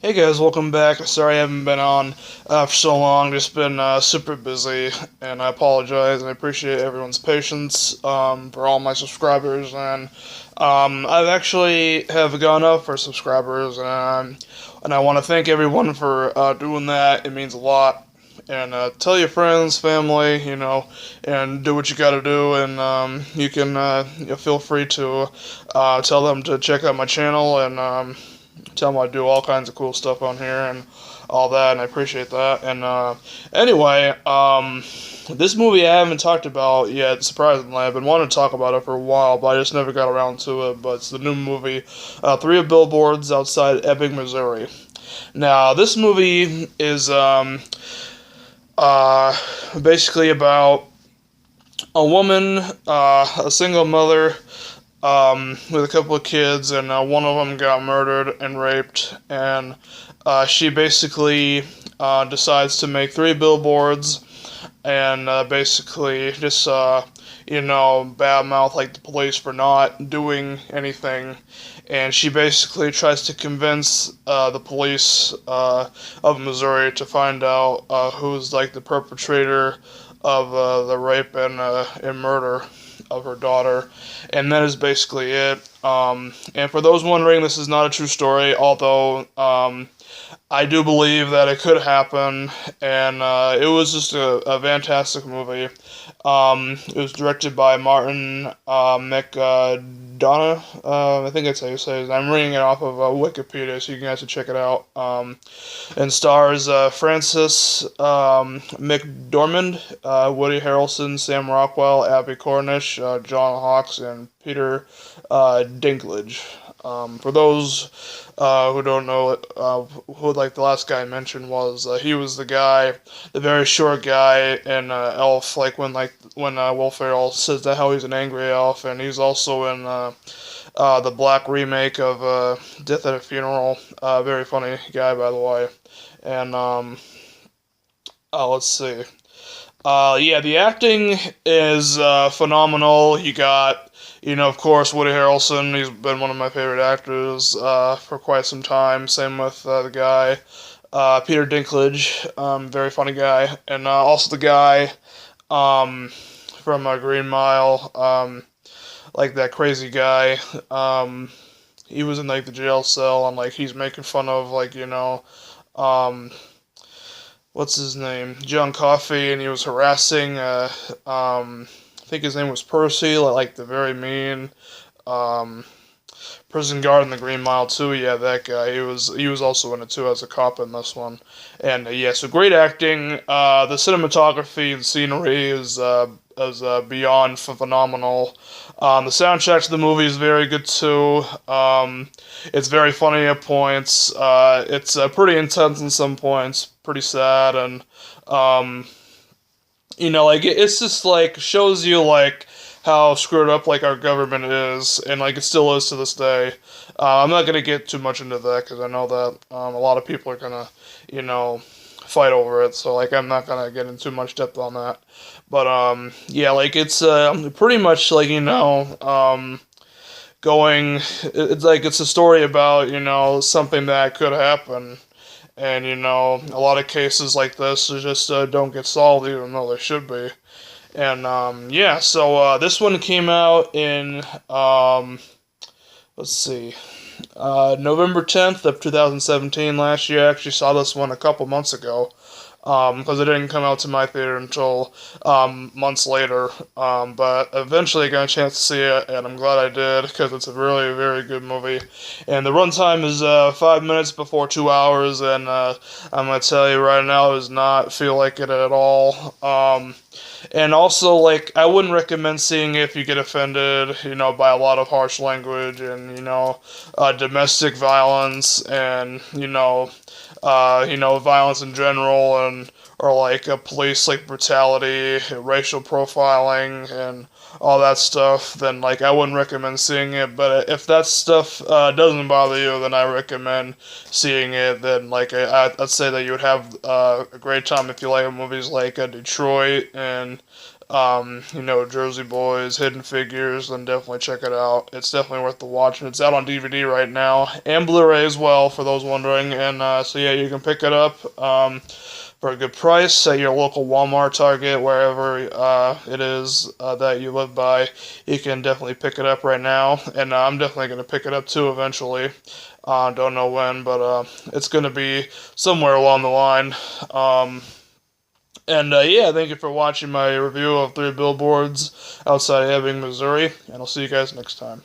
Hey guys, welcome back. Sorry I haven't been on for so long. Just been super busy, and I apologize. And I appreciate everyone's patience for all my subscribers. And I've actually have gone up for subscribers, and I want to thank everyone for doing that. It means a lot. And tell your friends, family, and do what you got to do. And you can feel free to tell them to check out my channel and. Tell them I do all kinds of cool stuff on here and all that, and I appreciate that. And anyway, this movie I haven't talked about yet, surprisingly. I've been wanting to talk about it for a while, but I just never got around to it. But it's the new movie, Three of Billboards outside Ebbing, Missouri. Now, this movie is basically about a woman, a single mother, with a couple of kids, and one of them got murdered and raped, and she basically decides to make three billboards, and basically just badmouth like the police for not doing anything, and she basically tries to convince the police of Missouri to find out who's like the perpetrator of the rape and murder of her daughter, and that is basically it. And for those wondering, this is not a true story, although I do believe that it could happen, and it was just a fantastic movie. It was directed by Martin McDonough. I think that's how you say it. I'm reading it off of Wikipedia, so you guys can check it out. And stars Francis McDormand, Woody Harrelson, Sam Rockwell, Abby Cornish, John Hawkes, and Peter Dinklage. For those who don't know who like the last guy I mentioned was, he was the guy, the very short guy in Elf, like when Will Ferrell says that how he's an angry elf, and he's also in the black remake of Death at a Funeral. Very funny guy, by the way. And let's see. Yeah, the acting is phenomenal. You got, of course, Woody Harrelson. He's been one of my favorite actors for quite some time. Same with the guy, Peter Dinklage, very funny guy. And also the guy from Green Mile, like that crazy guy. He was in like the jail cell, and like he's making fun of um, what's his name, John Coffey, and he was harassing. I think his name was Percy, like the very mean prison guard in the Green Mile too. Yeah, that guy. He was also in it too as a cop in this one. And yeah, so great acting. The cinematography and scenery is beyond phenomenal. The soundtrack to the movie is very good too. It's very funny at points. It's pretty intense in some points, pretty sad, and like it's just like shows you like how screwed up like our government is, and like it still is to this day. I'm not gonna get too much into that because I know that a lot of people are gonna, fight over it. So like I'm not gonna get into too much depth on that. But yeah, like it's pretty much like going. It's like it's a story about something that could happen. And a lot of cases like this just don't get solved, even though they should be. And yeah, so this one came out in let's see, November 10th of 2017. Last year, I actually saw this one a couple months ago. Because it didn't come out to my theater until months later. But eventually I got a chance to see it, and I'm glad I did, because it's a really, very good movie. And the runtime is 5 minutes before 2 hours, and I'm going to tell you right now, it does not feel like it at all. And also, like, I wouldn't recommend seeing it if you get offended, by a lot of harsh language and, domestic violence and, violence in general, and or like police like brutality, racial profiling, and all that stuff. Then like I wouldn't recommend seeing it. But if that stuff doesn't bother you, then I recommend seeing it. Then like I'd say that you would have a great time if you like movies like Detroit and Jersey Boys, Hidden Figures, then definitely check it out. It's definitely worth the watch, and it's out on DVD right now, and Blu-ray as well, for those wondering. And so yeah, you can pick it up for a good price at your local Walmart, Target, wherever it is that you live by. You can definitely pick it up right now, and I'm definitely going to pick it up too eventually. Don't know when, but it's going to be somewhere along the line. And yeah, thank you for watching my review of 3 Billboards outside Ebbing, Missouri, and I'll see you guys next time.